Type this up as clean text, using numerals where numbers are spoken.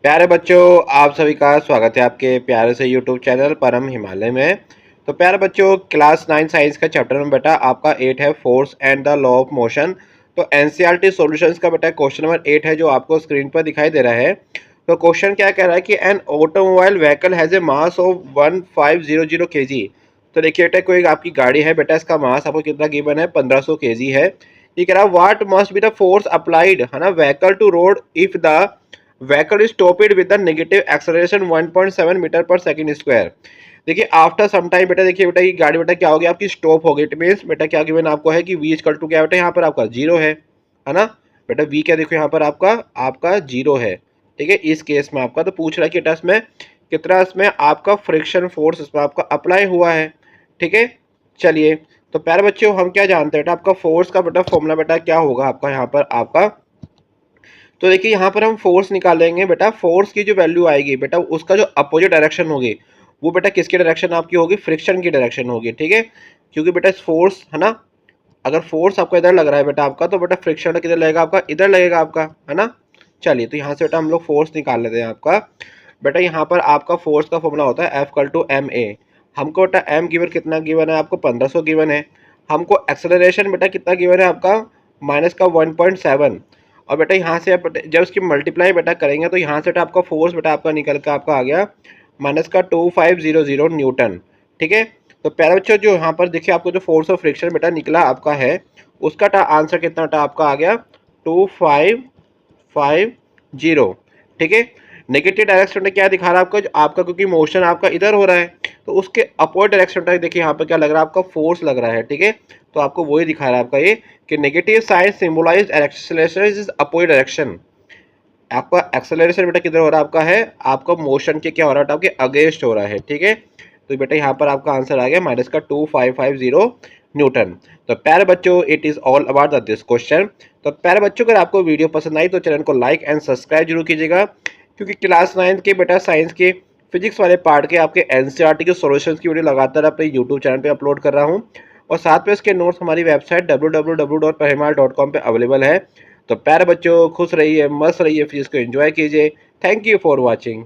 प्यारे बच्चों, आप सभी का स्वागत है आपके प्यारे से यूट्यूब चैनल परम हिमालय में। तो प्यारे बच्चों, क्लास 9 साइंस का चैप्टर नंबर बेटा आपका 8 है, force and the law of motion. तो एनसीईआरटी सॉल्यूशंस का बेटा क्वेश्चन नंबर 8 है जो आपको स्क्रीन पर दिखाई दे रहा है। तो क्वेश्चन क्या कह रहा है कि an automobile vehicle has a mass of 1500 kg। तो देखिए बेटा, कोई आपकी गाड़ी है बेटा, इसका मास आपको कितना गिवन है, 1500 kg है। ये कह रहा है what must be the force applied है ना vehicle to road if the vehicle is stopped with the negative acceleration 1.7 metre per second square. देखिए आफ्टर सम टाइम बेटा, देखिए बेटा ये गाड़ी बेटा क्या होगी आपकी, स्टॉप होगी। इट मीन्स बेटा क्या गिवन आपको है कि v इक्वल टू क्या बेटा यहाँ पर आपका जीरो है ना बेटा। v क्या देखो यहाँ पर आपका आपका जीरो है, ठीक है। इस केस में आपका तो पूछ रहा है कि बेटा इसमें कितना इसमें आपका फ्रिक्शन फोर्स इसमें आपका अप्लाई हुआ है, ठीक है। चलिए, तो प्यारे बच्चों हम क्या जानते हैं बेटा, आपका फोर्स का बेटा फॉर्मूला बेटा क्या होगा आपका यहाँ पर आपका। तो देखिए यहाँ पर हम फोर्स निकालेंगे बेटा, फोर्स की जो वैल्यू आएगी बेटा उसका जो अपोजिट डायरेक्शन होगी वो बेटा किसकी डायरेक्शन आपकी होगी, फ्रिक्शन की डायरेक्शन होगी, ठीक है। क्योंकि बेटा फोर्स है ना, अगर फोर्स आपका इधर लग रहा है बेटा आपका, तो बेटा फ्रिक्शन किधर लगेगा आपका, इधर लगेगा आपका, है ना। चलिए, तो यहाँ से बेटा हम लोग फोर्स निकाल लेते हैं आपका। बेटा यहाँ पर आपका फोर्स का फॉर्मूला होता है F=ma। हमको बेटा m गिवन कितना गिवन है आपको, 1500 गिवन है। हमको एक्सेलरेशन बेटा कितना गिवन है आपका, माइनस का 1.7। और बेटा यहाँ से जब इसकी मल्टीप्लाई बेटा करेंगे तो यहाँ से बेटा आपका फोर्स बेटा आपका निकल कर आपका आ गया माइनस का 2500 न्यूटन, ठीक है। तो प्यारे बच्चों, जो यहाँ पर देखिए आपको जो फोर्स ऑफ फ्रिक्शन बेटा निकला आपका है, उसका आंसर कितना बेटा आपका आ गया 2550, ठीक है। नेगेटिव डायरेक्शन में क्या दिखा रहा है आपका, जो आपका क्योंकि मोशन आपका इधर हो रहा है तो उसके अपोजिट डायरेक्शन में देखिए यहाँ पर क्या लग रहा है आपका, फोर्स लग रहा है, ठीक है। तो आपको वही दिखा रहा है आपका ये कि negative sign symbolise acceleration is opposite direction. आपका एक्सेलरेशन बेटा किधर हो रहा है आपका है, आपका मोशन के क्या हो रहा है आपके अगेंस्ट हो रहा है, ठीक है। तो बेटा यहाँ पर आपका आंसर आ गया माइनस का 2550 न्यूटन। तो प्यारे बच्चों, it is all about this question. तो प्यारे बच्चों, अगर आपको वीडियो पसंद आई तो चैनल को लाइक एंड सब्सक्राइब जरूर कीजिएगा, क्योंकि क्लास 9 के बेटा साइंस के फिजिक्स वाले पार्ट के आपके एनसीईआरटी के सॉल्यूशंस की वीडियो लगातार अपने यूट्यूब चैनल पे अपलोड कर रहा हूँ। और साथ में इसके नोट्स हमारी वेबसाइट www.parimal.com पे अवेलेबल है। तो प्यारे बच्चों, खुश रहिए, मस्त रहिए, फिजिक्स को एंजॉय कीजिए। Thank you for watching.